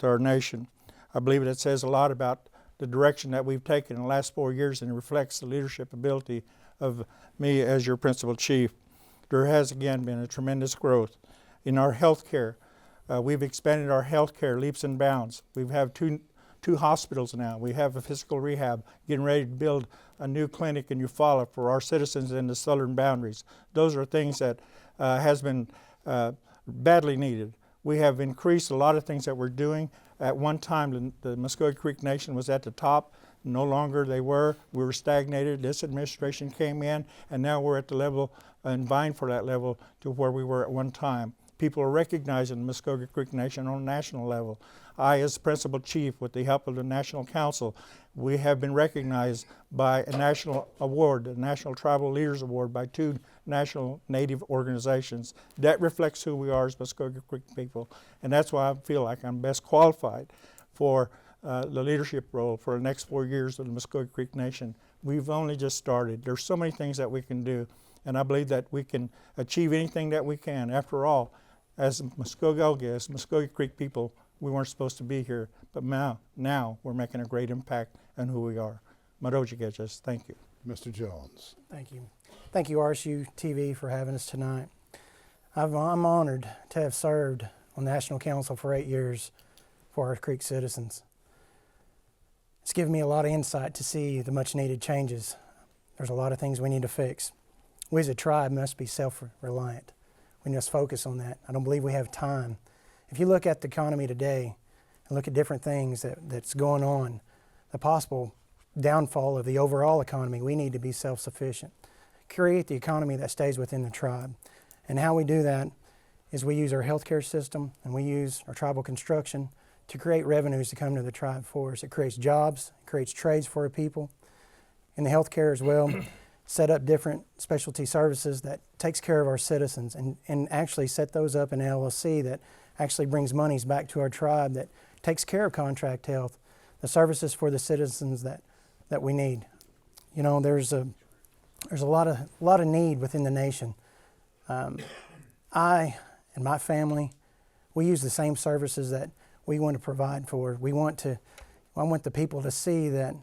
our nation. I believe that says a lot about the direction that we've taken in the last 4 years, and it reflects the leadership ability of me as your principal chief. There has again been a tremendous growth in our health care. We've expanded our health care leaps and bounds. We have two hospitals now. We have a physical rehab, getting ready to build a new clinic in Eufaula for our citizens in the southern boundaries. Those are things that has been badly needed. We have increased a lot of things that we're doing. At one time, the Muscogee Creek Nation was at the top. No longer they were. We were stagnated. This administration came in, and now we're at the level and vying for that level to where we were at one time. People are recognizing the Muscogee Creek Nation on a national level. I, as principal chief, with the help of the National Council, we have been recognized by a national award, the National Tribal Leaders Award, by 2 national Native organizations. That reflects who we are as Muscogee Creek people, and that's why I feel like I'm best qualified for the leadership role for the next 4 years of the Muscogee Creek Nation. We've only just started. There's so many things that we can do, and I believe that we can achieve anything that we can. After all, as Muscogee Creek people, we weren't supposed to be here, but now we're making a great impact on who we are. Maroji Gejas, thank you. Mr. Jones. Thank you. Thank you, RSU TV, for having us tonight. I'm honored to have served on National Council for 8 years for our Creek citizens. It's given me a lot of insight to see the much needed changes. There's a lot of things we need to fix. We as a tribe must be self-reliant. We must focus on that. I don't believe we have time. If you look at the economy today and look at different things that's going on, the possible downfall of the overall economy, we need to be self-sufficient. Create the economy that stays within the tribe. And how we do that is we use our healthcare system and we use our tribal construction to create revenues to come to the tribe for us. It creates jobs, it creates trades for our people. In the healthcare as well, set up different specialty services that takes care of our citizens and actually set those up in an LLC that actually brings monies back to our tribe that takes care of contract health, the services for the citizens that we need. You know, there's a lot of need within the nation. I and my family, we use the same services that we want to provide for. I want the people to see that,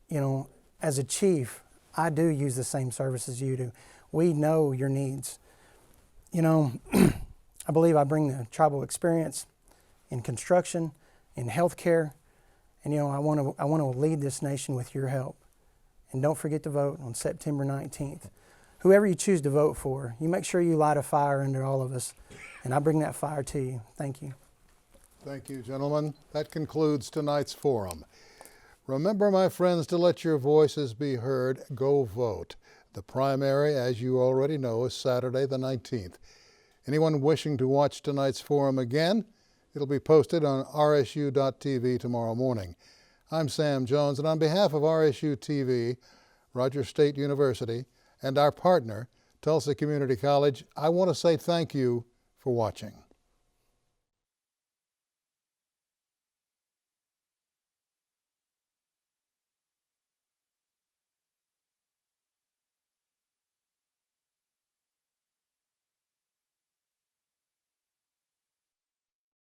you know, as a chief, I do use the same services you do. We know your needs. You know, I believe I bring the tribal experience in construction, in healthcare, and you know, I want to lead this nation with your help. And don't forget to vote on September 19th. Whoever you choose to vote for, you make sure you light a fire under all of us, and I bring that fire to you. Thank you. Thank you, gentlemen. That concludes tonight's forum. Remember, my friends, to let your voices be heard. Go vote. The primary, as you already know, is Saturday the 19th. Anyone wishing to watch tonight's forum again, it'll be posted on rsu.tv tomorrow morning. I'm Sam Jones, and on behalf of RSU TV, Rogers State University, and our partner, Tulsa Community College, I want to say thank you for watching.